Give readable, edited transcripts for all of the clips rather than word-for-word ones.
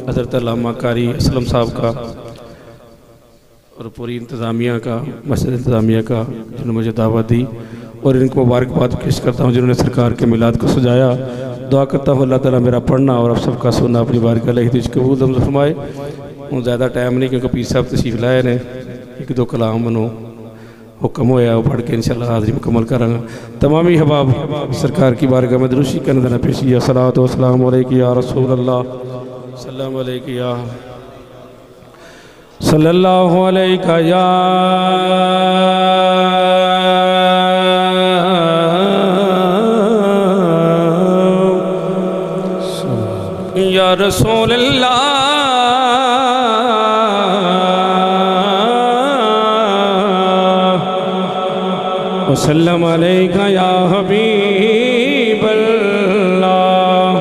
حضرت علامہ قاری اسلم صاحب کا اور پوری انتظامیہ کا، مسجد انتظامیہ کا جنہوں نے مجھے دعوت دی، اور ان کو مبارکباد پیش کرتا ہوں جنہوں نے سرکار کے میلاد کو سجایا۔ دعا کرتا ہوں اللہ تعالیٰ میرا پڑھنا اور آپ سب کا سننا اپنی بارگاہ الہی قبول فرمائے۔ زیادہ ٹائم نہیں کیونکہ پیر صاحب تشریف لائے نے، ایک دو کلام منو حکم ہویا وہ پڑھ کے انشاءاللہ حاضری مکمل کروں گا۔ تمامی حباب سرکار کی بارگاہ میں دروشی کرنے دینا پیشی ہے۔ صلاۃ و سلام علیکہ یا رسول اللہ، سلام علیکہ یا صلی اللہ علیکہ یا رسول اللہ، وسلم علیکہ یا حبیب اللہ،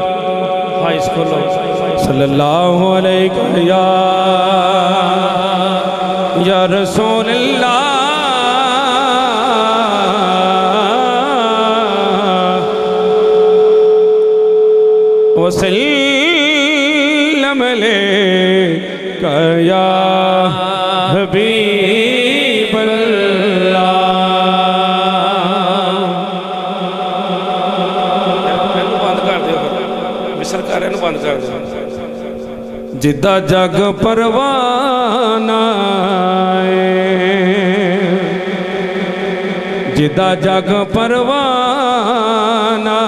صلی اللہ علیکہ یا رسول اللہ، وسلم علیکہ یا حبیب اللہ۔ بند کر دو جدہ جگ پروانہ جدہ جگ پروانہ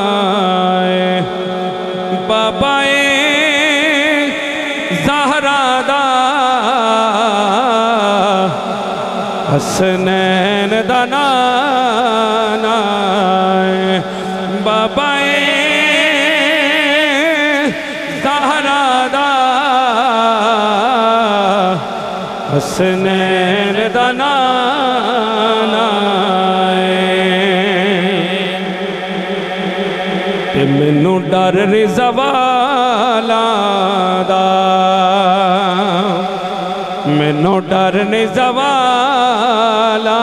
بابا زہرا دا حسنین دا نانا بابا حسنین دا نانا تے مینوں ڈر رضا والا دا، مینوں ڈر رضا والا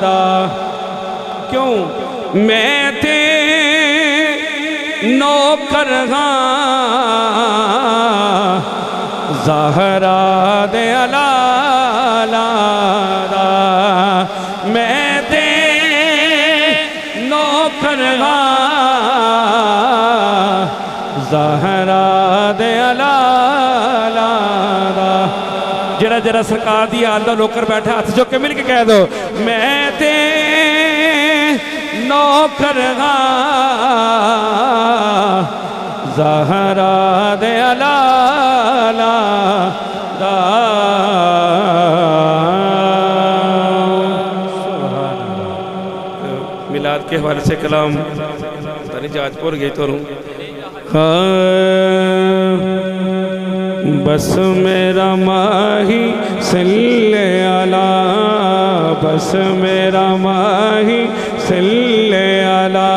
دا، کیوں میں تے نوکر ہاں زہرا دے علالا دا، میں تے نوکر ہاں زہرا دے علالا دا۔ جڑا جڑا سرکار دی آل دا نوکر بیٹھا ہاتھ جو کہ مل کے کہہ دو، میں تے نوکر ہاں زہرا دے علالا دا۔ میلاد کے حوالے سے کلام تانی جاج پور گئی تو رہوں۔ بس میرا ماہی صلی علی، بس میرا ماہی صلی علی،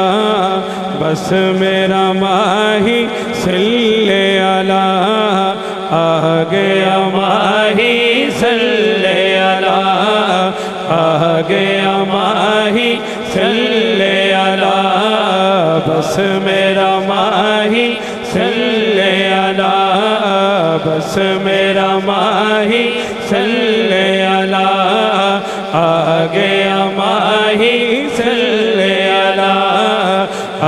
بس میرا ماہی صلی علی، آ گیا ماہی صلی علی، آ گیا ماہی صلی علی، بس میرا ماہی صلی علی، بس میرا ماہی صلی علی، آ گیا ماہی صلی علی، آ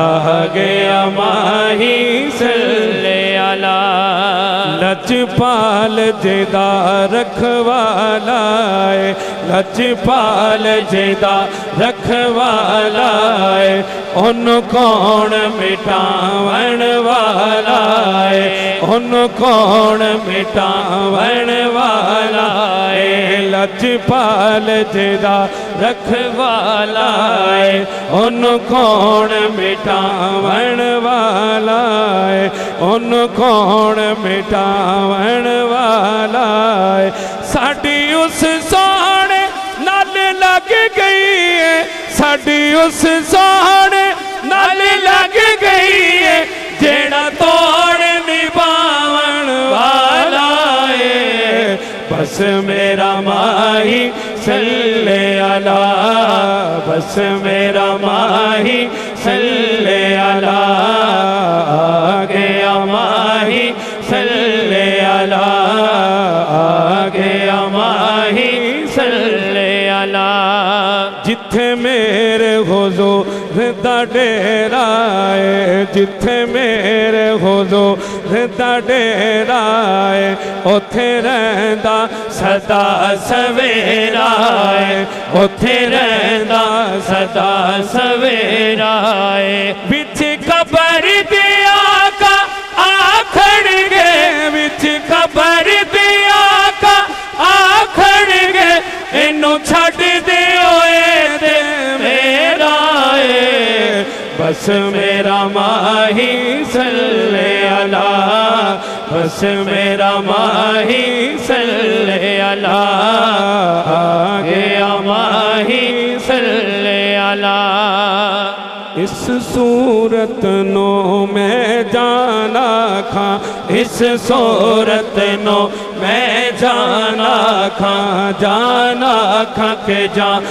گیا ماہی صلی علی۔ لجپال جدا رکھوالا ہے، لجپال جدا رکھوالا ہے، ان کون مٹاون والا ہے، ان کون مٹاون والا ہے، لجپال جدا رکھوالا ہے، ان کون مٹاون والا ہے، ان کون مٹاون والا ہے۔ ساڈی اس سونے نال لگ گئی ہے، ساڈی اس سونے نال لگ گئی ہے، جیڑا توڑ نبھاون والا ہے، بس میرا ماہی صلی علی، بس میرا ماہی صلی علی، آ گیا ماہی صلی علی، علی آگے ماہی صلی علی جتھے میرے حضور دا ڈیرا ہے جتھے میرے حضور دا ڈیرا ہے اوتھے رہندا سدا سویرا ہے اوتھے رہندا سدا سویرا ہے وچ قبر دیا کا آکھڑ گے وچ قبر دیا کا آکھڑ گے انہوں چھڑ دے ہوئے دے میرا ہے بس میرا ماہی صلی علی بس میرا ماہی صلی علی آگے ماہی صلی علی اس صورت نو میں جانا کھاں اس صورت نو میں جانا کھاں کہ جان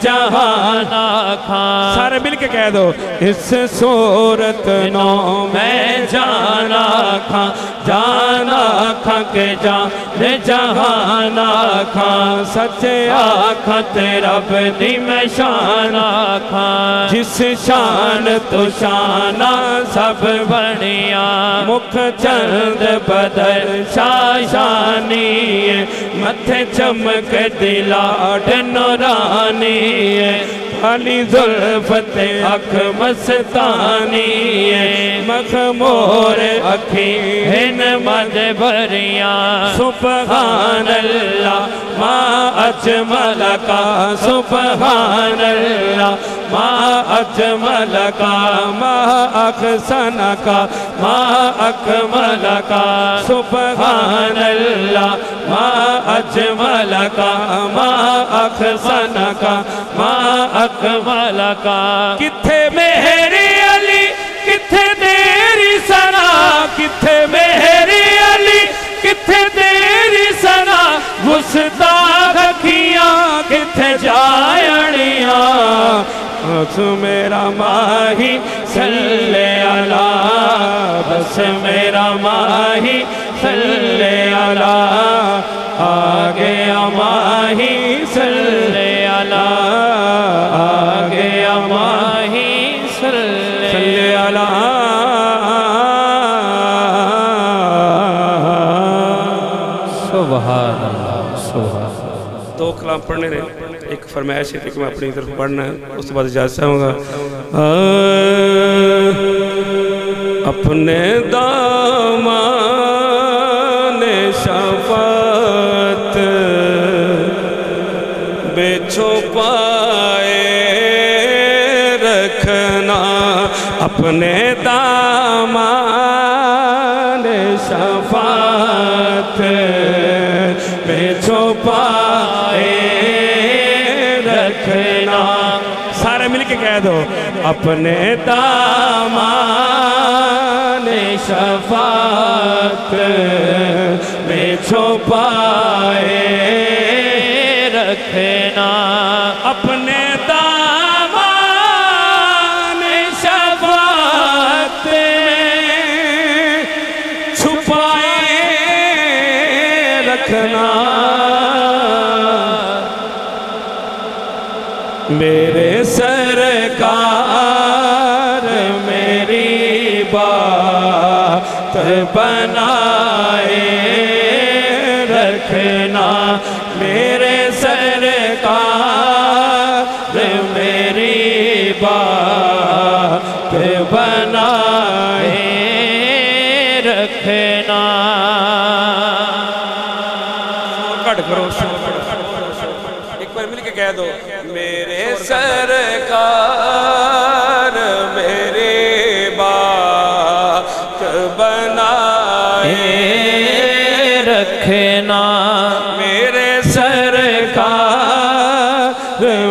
جہانا کھاں سارے مل کے کہہ دو اس صورت نو میں جانا کھاں کہ جان جہانا کھاں سچے آکھاں تیرا بدی میں شانا کھاں جس شان تو شانہ سب بڑیا مکھ چند بدر شاشانی متھے چمک دلاٹ نورانی علی ظلفت اکھ مستانی مخمور اکھی ہن مد بریاں سبحان اللہ ما اجمل کا سبحان اللہ ما اجمل کا ما احسن کا ما اکمل کا سبحان اللہ ما اجمل کا ما احسن کا ما اکمل کا کتھے میری علی کتھے تیری ثنا کتھے میری علی کتھے تیری ثنا گستاخ کھیاں کتھے جائڑیاں بس میرا ماہی صلی علی بس میرا ماہی صلی علی آگے ماہی صلی علی آگے ماہی صلی علی سبحان اللہ سبحان اللہ دو کلام پڑھنے رہے ایک فرمائش ہے کہ میں اپنی طرف پڑھنا ہے اس کے بعد اجازت چاہوں گا اپنے دامان شفاعت بے چھپائے رکھنا اپنے دامان شفاعت بے چھپائے رکھنا سارے مل کے کہہ دو اپنے دامان شفاعت میں چھپائے رکھنا اپنے دامان شفاعت میں چھپائے رکھنا میرے سرکار میری بات بنائے رکھنا میرے سرکار میری بات بنائے رکھنا کٹ کرو ایک بار مل کے کہہ دو میرے سرکار میری بات بنائے رکھنا میرے سرکار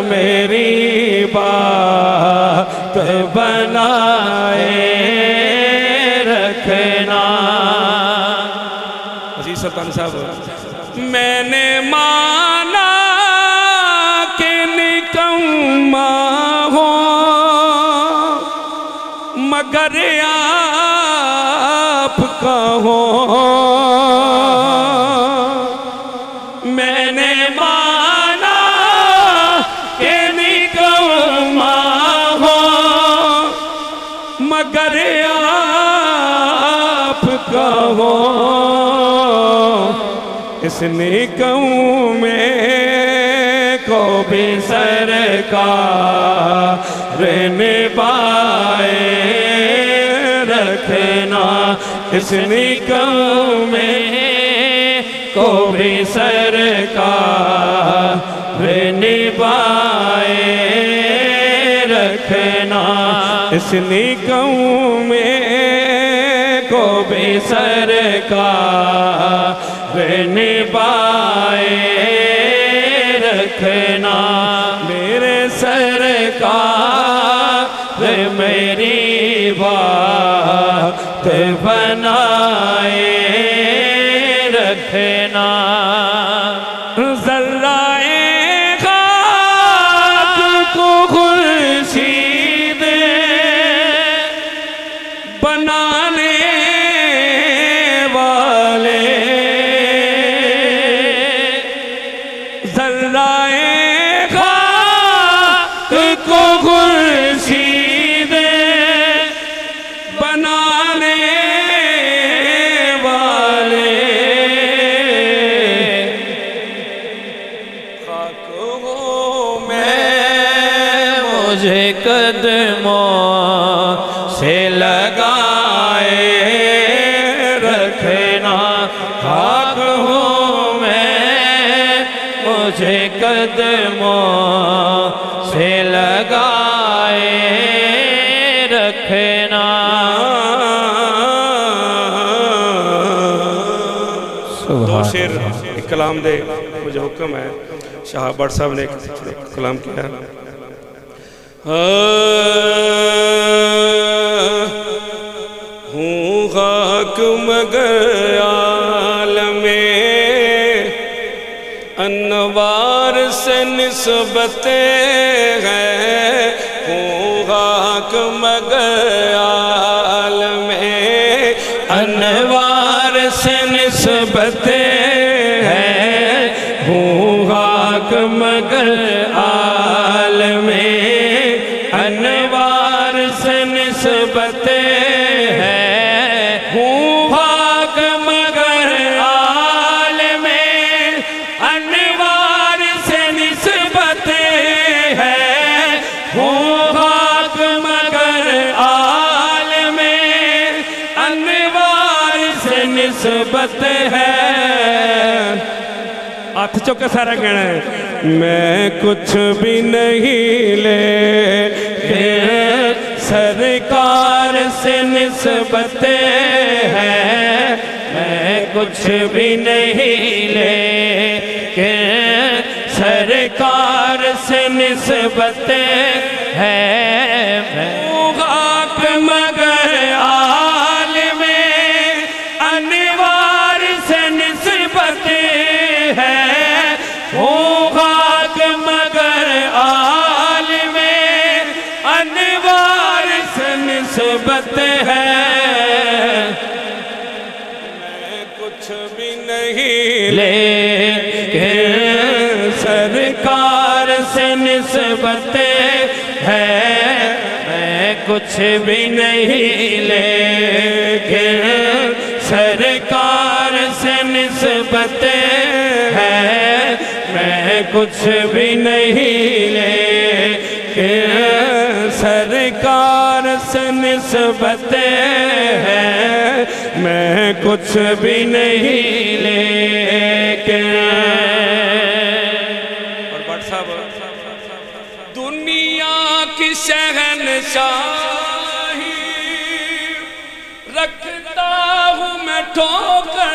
میری بات بنائے رکھنا عزیز سلطان صاحب میں نے مانا کہ نکما ہو مگر آپ کا ہو مگر آپ کا ہو اس نیکوں میں کو بھی سرکار نبھائے رکھنا اس نیکوں میں کو بھی سرکار نبھائے رکھنا اس نیکوں میں کو بھی سرکار نبھائے رکھنا میرے سرکار میری بات بنائے رکھنا ذرائے خاک کو خورشید بنانے والے ذرائے خاک کو خورشید بنانے والے خاک ہو میں مجھے قدموں سے لگائے رکھنا خاک ہوں میں مجھے قدموں سے لگائے رکھنا دو شیر ایک کلام دے مجھے حکم ہے شاہ بٹ صاحب نے ایک کلام کیا ہوں خاک مگر عالم انوار سے نسبت ہے ہوں خاک مگر عالم انوار سے نسبت ہے ہوں خاک مگر عالم انوار سے نسبت ہے ہوں خاک مگر عالم انوار سے نسبت ہے ہوں خاک مگر عالم انوار سے نسبت ہے ہاتھ چوکے سارا کہنا ہے میں کچھ بھی نہیں لے سرکار سے نسبت ہے میں کچھ بھی نہیں لے سرکار سے نسبت ہے ہوں خاک مگر عالم انوار سے نسبت ہے ہوں خاک مگر عالم انوار سے نسبت ہے میں کچھ بھی نہیں لیکن سرکار سے نسبت ہے میں کچھ بھی نہیں لیکن سرکار سے نسبت ہے میں کچھ بھی نہیں لیکن سرکار سے نسبت ہے میں کچھ بھی نہیں لیکن اور بٹ صاحب دنیا کی شہنشاہی رکھتا ہوں میں ٹھوکر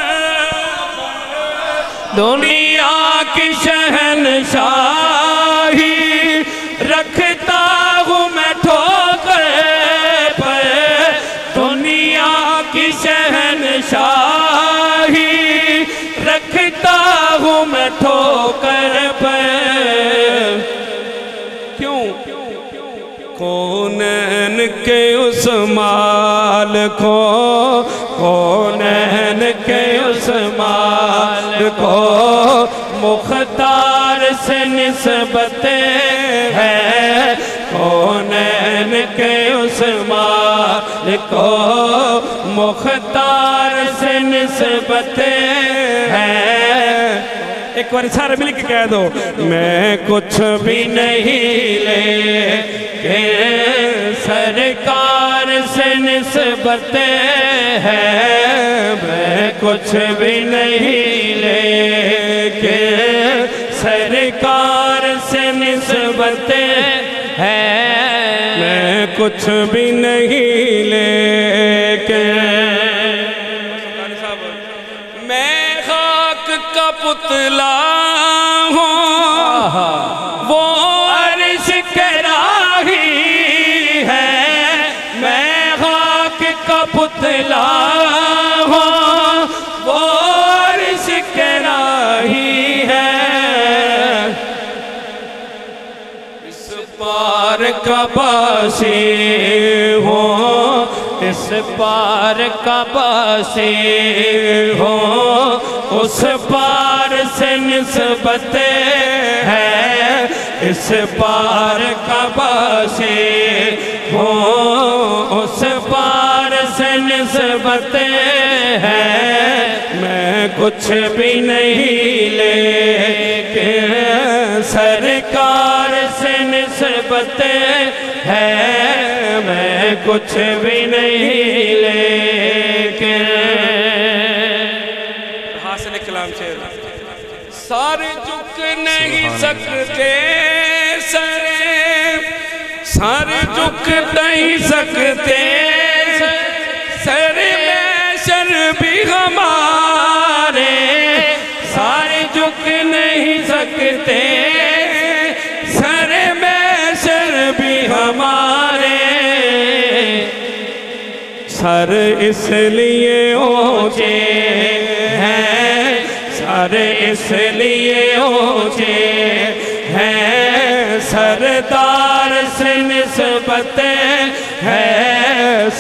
دنیا کی شہنشاہی رکھتا ہوں میں ٹھوکر پر دنیا کی شہنشاہی رکھتا ہوں میں ٹھوکر پر کیوں کونین کے اس مال کو کونین کے اس مال کو مختار سے نسبت ہے کونین کے اس مال کو مختار سے نسبت ہے. ایک بار سارے مل کے کہہ دو. میں کچھ بھی نہیں لیکن سرکار سے نسبت ہے. میں کچھ بھی نہیں لیکن سرکار سے نسبت ہے. میں کچھ بھی نہیں لیکن میں خاک کا پتلا ہوں وہ عرش کے راہی ہے. میں خاک کا پتلا ہوں وہ عرش کے راہی ہے. اس پار کا باسی ہوں اس پار کا باسی ہوں اس پار سے نسبت ہے. اس پار کا باسی ہوں اس پار سے نسبت ہے. میں کچھ بھی نہیں لیکن سرکار سے نسبت ہے. میں کچھ بھی نہیں لیکن حاصل کلام شعر. سر جھک نہیں سکتے سر جھک نہیں سکتے سر محشر بھی ہمارے. سر جھک نہیں سکتے سر محشر بھی ہمارے. سر اس لیے اونچے ہیں سر اس لیے اونچے ہیں سردار سے نسبت ہے.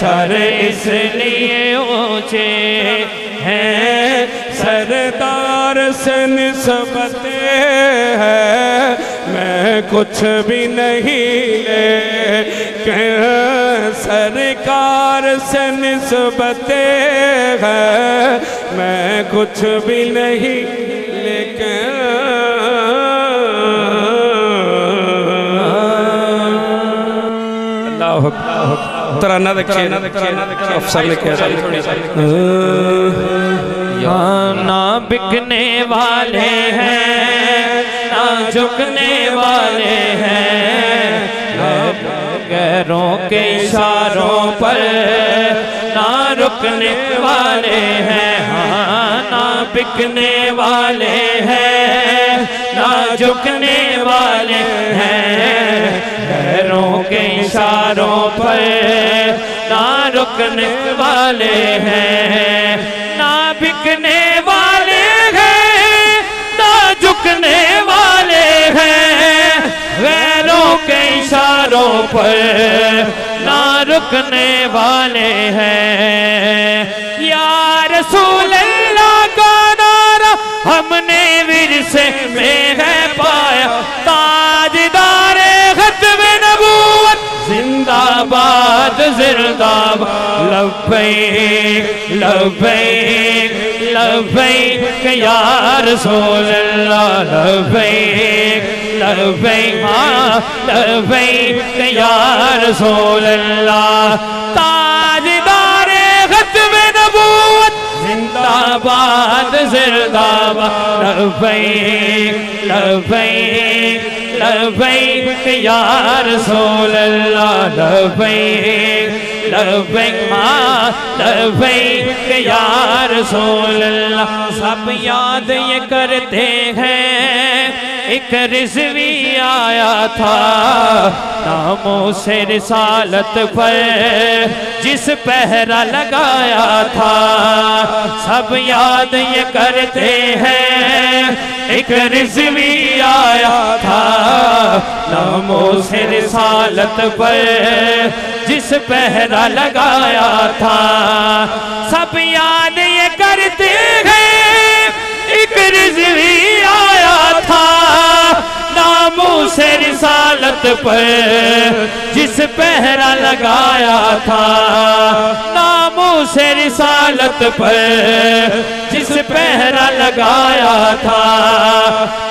سر اس لیے اونچے ہیں سردار سے نسبت ہے. میں کچھ بھی نہیں لیکن سرکار سے نسبت ہے. میں کچھ بھی نہیں لیکن اللہ ترانہ دیکھئے افسر نے کہا نہ بکنے والے ہیں نہ جھکنے والے ہیں. غیروں کے اشاروں پر نہ رکنے والے ہیں. ہاں نہ بکنے والے ہیں نہ جھکنے والے ہیں. غیروں کے اشاروں پر نہ رکنے والے ہیں. نہ بکنے والے ہیں نہ جھکنے والے ہیں. غیروں کے اشاروں پر نہ رکنے والے ہیں. یا رسول اللہ کا نعرہ ہم نے ورثے میں ہے پایا. تاجدار ختم نبوت زندہ باد زندہ باد. لبیک لبیک لبیک یا رسول اللہ. لبیک لبیک لبیک یا رسول اللہ. تاجدار ختم نبوت زندہ باد زندہ باد. لبیک لبیک لبیک یا رسول اللہ. لبیک لبیک لبیک یا رسول اللہ. سب یاد یہ کرتے ہیں ایک رضوی آیا تھا ناموں سے رسالت پر جس پہرا لگایا تھا. سب یاد یہ کرتے ہیں ایک رضوی آیا تھا ناموں سے رسالت پر جس پہرا لگایا تھا. سب یاد یہ کرتے ہیں ایک رضوی آیا تھا ناموں سے رسالت پر جس پہرا لگایا تھا ناموس رسالت پر جس پہرا لگایا تھا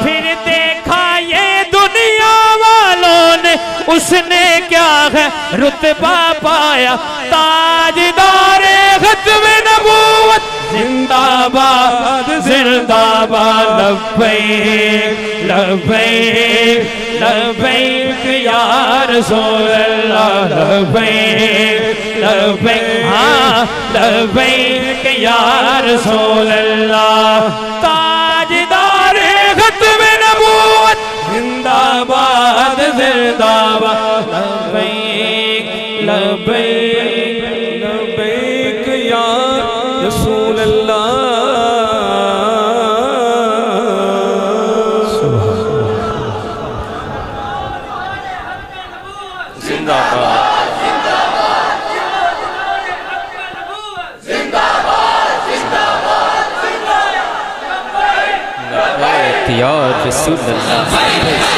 پھر دیکھا یہ دنیا والوں نے اس نے کیا ہے رتبہ پایا تاجدار ختم نبوت زندہ باد زندہ باد لبیک لبیک لبیک یا رسول اللہ لبیک لبیک ہاں لبیک یا رسول اللہ تاجدار ختم نبوت زندہ باد لبیک لبیک لبیک یا رسول اللہ زندہ باد یا رسول اللہ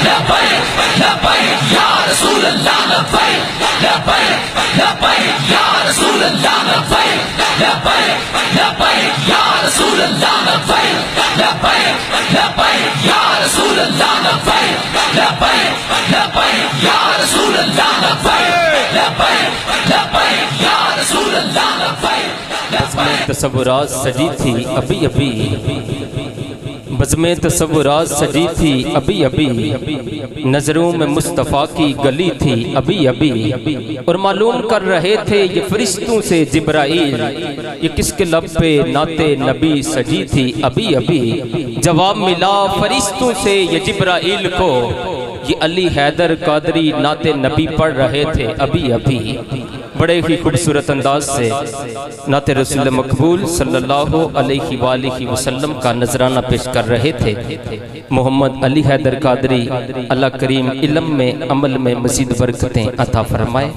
لبیک لبیک یا رسول اللہ لبیک لبیک لبیک یا رسول اللہ لبیک لبیک لبیک یا رسول اللہ لبیک لبیک لبیک یا رسول اللہ لبیک لبیک لبیک یا رسول اللہ لبیک لبیک لبیک یا رسول اللہ لبیک بزمِ تصورات سجی تھی ابھی ابھی بزمِ تصورات سجی تھی ابھی ابھی نظروں میں مصطفیٰ کی گلی تھی ابھی ابھی اور معلوم کر رہے تھے یہ فرشتوں سے جبرائیل یہ کس کے لب پہ نعت نبی سجی تھی ابھی ابھی جواب ملا فرشتوں سے یہ جبرائیل کو یہ علی حیدر قادری نعت نبی پڑھ رہے تھے ابھی ابھی بڑے ہی خوبصورت انداز سے نعت رسول مقبول صلی اللہ علیہ وآلہ وسلم کا نذرانہ پیش کر رہے تھے محمد علی حیدر قادری اللہ کریم علم میں عمل میں مزید برکتیں عطا فرمائے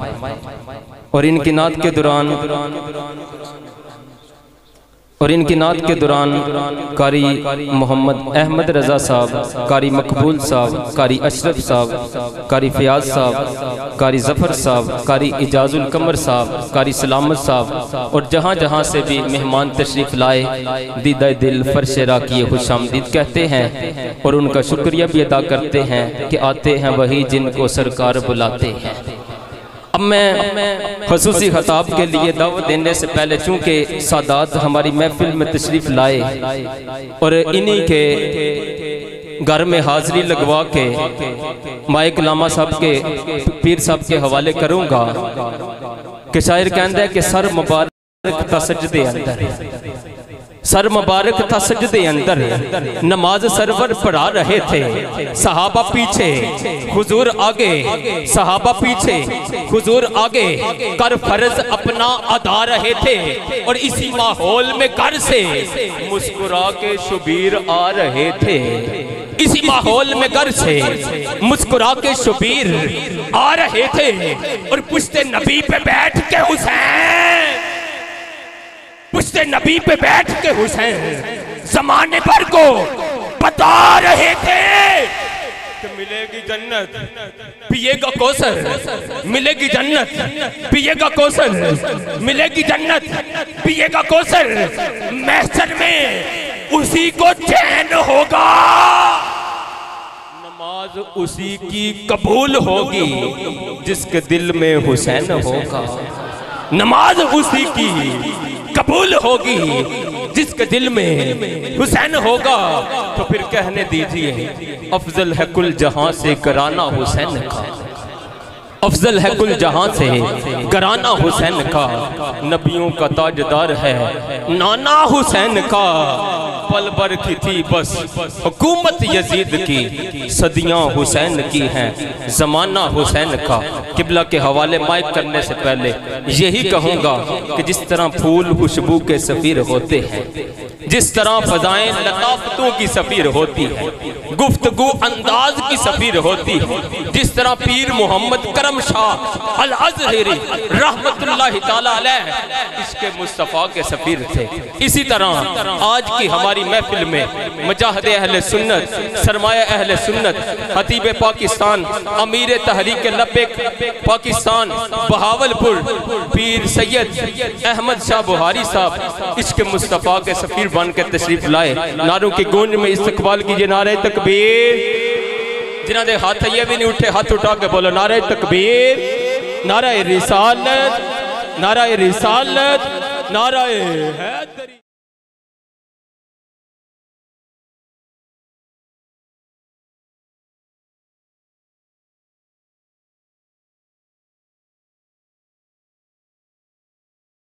اور ان کی نعت کے دوران قاری محمد احمد رضا صاحب قاری مقبول صاحب قاری اشرف صاحب قاری فیاض صاحب قاری ظفر صاحب قاری اجاز القمر صاحب قاری سلامت صاحب اور جہاں جہاں سے بھی مہمان تشریف لائے دیدہ دل فرش راکی خوش آمدید کہتے ہیں اور ان کا شکریہ بھی ادا کرتے ہیں کہ آتے ہیں وہی جن کو سرکار بلاتے ہیں اب میں خصوصی خطاب کے لیے دعوت دینے سے پہلے چونکہ سادات ہماری محفل میں تشریف لائے اور انہی کے گھر میں حاضری لگوا کے مائک لاما صاحب کے پیر صاحب کے حوالے کروں گا کہ شاعر کہندہ ہے کہ سر مبارک تھا سجدے اندر سر مبارک تھا سجدے اندر نماز سرور پڑھا رہے تھے صحابہ پیچھے حضور آگے صحابہ پیچھے حضور آگے کر فرض اپنا ادا رہے تھے اور اسی ماحول میں گھر سے مسکرا کے شبیر آ رہے تھے اسی ماحول میں گھر سے مسکرا کے شبیر آ رہے تھے اور پشت نبی پہ بیٹھ کے حسین پشت نبی پہ بیٹھ کے حسین زمانے بھر کو بتا رہے تھے کہ ملے گی جنت پیے گا کوثر ملے گی جنت پیے گا کوثر ملے گی جنت پیے گا کوثر محشر میں اسی کو چین ہوگا نماز اسی کی قبول ہوگی جس کے دل میں حسین ہوگا نماز اسی کی قبول ہوگی جس کے دل میں حسین ہوگا تو پھر کہنے دیجئے افضل ہے کل جہاں سے گرانہ حسین کا افضل ہے کل جہاں سے گرانہ حسین کا نبیوں کا تاجدار ہے نانا حسین کا پل بھر کی تھی بس حکومت یزید کی صدیاں حسین کی ہیں زمانہ حسین کا قبلہ کے حوالے مائک کرنے سے پہلے یہی کہوں گا کہ جس طرح پھول خوشبو کے سفیر ہوتے ہیں جس طرح فضائیں لطافتوں کی سفیر ہوتی ہے، گفتگو انداز کی سفیر ہوتی ہے، جس طرح پیر محمد کرم شاہ الازہری رحمت اللہ تعالیٰ علیہ عشق مصطفیٰ کے سفیر تھے، اسی طرح آج کی ہماری محفل میں مجاہد اہل سنت، سرمایہ اہل سنت، خطیب پاکستان، امیر تحریک لبیک پاکستان بہاولپور پیر سید احمد شاہ بہاری صاحب عشق مصطفیٰ کے سفیر بن کے تشریف لائے، نعروں کی گونج میں استقبال کیجئے، نعرہ تکبیر۔ جنہاں دے ہاتھ یہ بھی نہیں اٹھے، ہاتھ اٹھا کے بولو نعرہ تکبیر، نعرہ رسالت، نعرہ رسالت، نعرہ حیدری۔